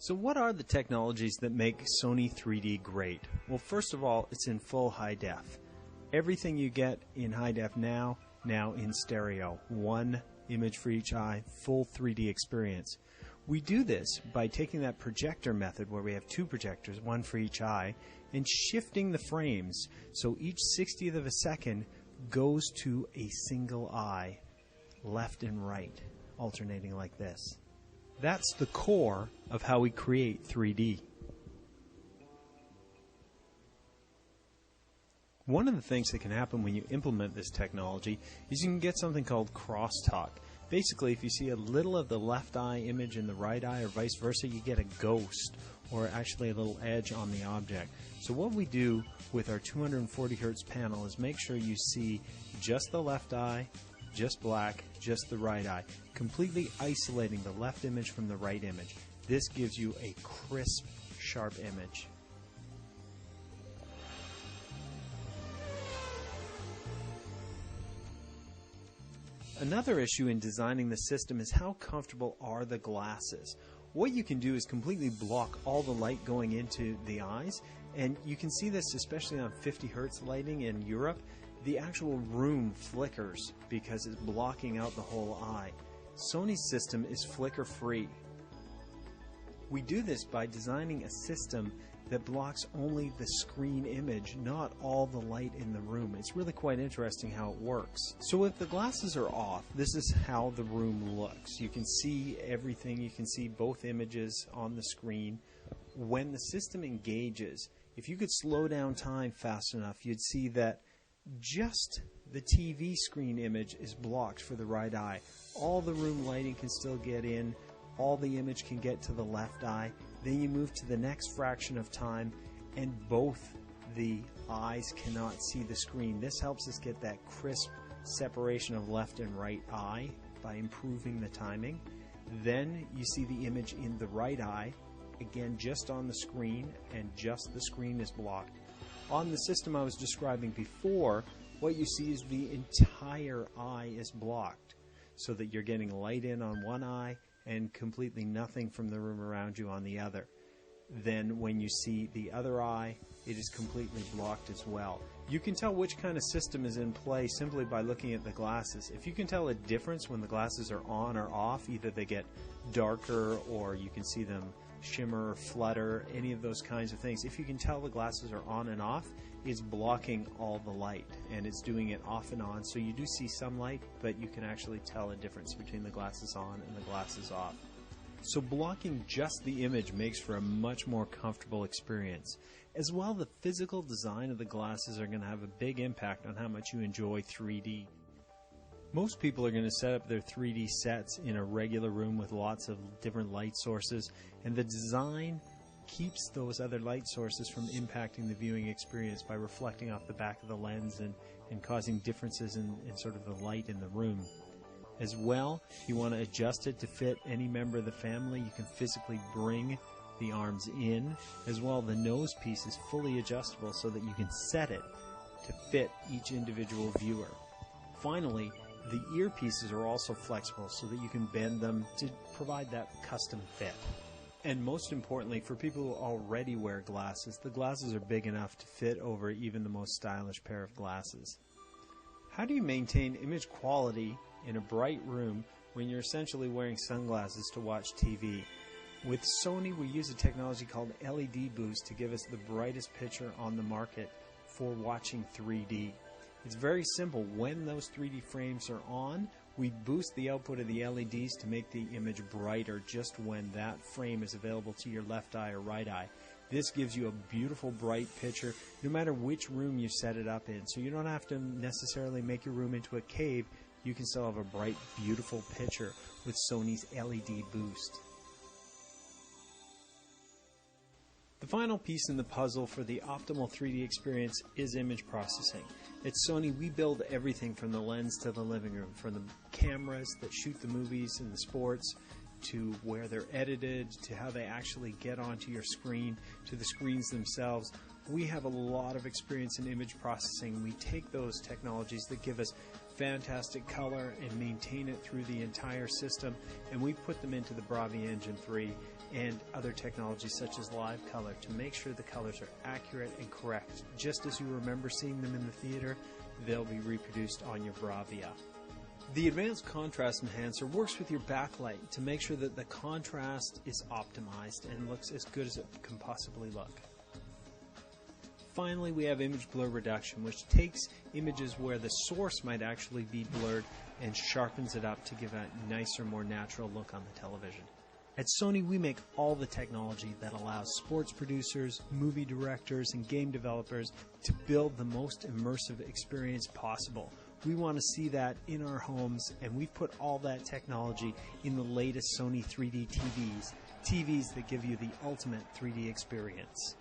So what are the technologies that make Sony 3D great? Well, first of all, it's in full high def. Everything you get in high def now in stereo. One image for each eye, full 3D experience. We do this by taking that projector method where we have two projectors, one for each eye, and shifting the frames so each 60th of a second goes to a single eye, left and right, alternating like this. That's the core of how we create 3D. One of the things that can happen when you implement this technology is you can get something called crosstalk. Basically, if you see a little of the left eye image in the right eye or vice versa, you get a ghost or actually a little edge on the object. So what we do with our 240 Hz panel is make sure you see just the left eye, just black, just the right eye, completely isolating the left image from the right image. This gives you a crisp, sharp image. Another issue in designing the system is how comfortable are the glasses. What you can do is completely block all the light going into the eyes, and you can see this especially on 50 Hz lighting in Europe. The actual room flickers because it's blocking out the whole eye. Sony's system is flicker free. We do this by designing a system that blocks only the screen image, not all the light in the room. It's really quite interesting how it works. So if the glasses are off, this is how the room looks. You can see everything. You can see both images on the screen. When the system engages, if you could slow down time fast enough, you'd see that just the TV screen image is blocked for the right eye. All the room lighting can still get in. All the image can get to the left eye. Then you move to the next fraction of time and both the eyes cannot see the screen. This helps us get that crisp separation of left and right eye by improving the timing. Then you see the image in the right eye, again just on the screen, and just the screen is blocked. On the system I was describing before, what you see is the entire eye is blocked so that you're getting light in on one eye and completely nothing from the room around you on the other. Then when you see the other eye, it is completely blocked as well. You can tell which kind of system is in play simply by looking at the glasses. If you can tell a difference when the glasses are on or off, either they get darker or you can see them shimmer or flutter, any of those kinds of things. If you can tell the glasses are on and off, it's blocking all the light and it's doing it off and on. So you do see some light, but you can actually tell a difference between the glasses on and the glasses off. So blocking just the image makes for a much more comfortable experience. As well, the physical design of the glasses are going to have a big impact on how much you enjoy 3D. Most people are going to set up their 3D sets in a regular room with lots of different light sources, and the design keeps those other light sources from impacting the viewing experience by reflecting off the back of the lens and causing differences in sort of the light in the room. As well, if you want to adjust it to fit any member of the family, you can physically bring the arms in. As well, the nose piece is fully adjustable so that you can set it to fit each individual viewer. Finally, the earpieces are also flexible so that you can bend them to provide that custom fit. And most importantly, for people who already wear glasses, the glasses are big enough to fit over even the most stylish pair of glasses. How do you maintain image quality in a bright room when you're essentially wearing sunglasses to watch TV? With Sony, we use a technology called LED boost to give us the brightest picture on the market for watching 3D. It's very simple. When those 3D frames are on, we boost the output of the LEDs to make the image brighter just when that frame is available to your left eye or right eye. This gives you a beautiful bright picture no matter which room you set it up in. So you don't have to necessarily make your room into a cave. You can still have a bright, beautiful picture with Sony's LED boost. The final piece in the puzzle for the optimal 3D experience is image processing. At Sony, we build everything from the lens to the living room, from the cameras that shoot the movies and the sports, to where they're edited, to how they actually get onto your screen, to the screens themselves. We have a lot of experience in image processing. We take those technologies that give us fantastic color and maintain it through the entire system. And we put them into the Bravia Engine 3 and other technologies such as live color to make sure the colors are accurate and correct. Just as you remember seeing them in the theater, they'll be reproduced on your Bravia. The Advanced Contrast Enhancer works with your backlight to make sure that the contrast is optimized and looks as good as it can possibly look. Finally, we have Image Blur Reduction, which takes images where the source might actually be blurred and sharpens it up to give a nicer, more natural look on the television. At Sony, we make all the technology that allows sports producers, movie directors, and game developers to build the most immersive experience possible. We want to see that in our homes, and we've put all that technology in the latest Sony 3D TVs that give you the ultimate 3D experience.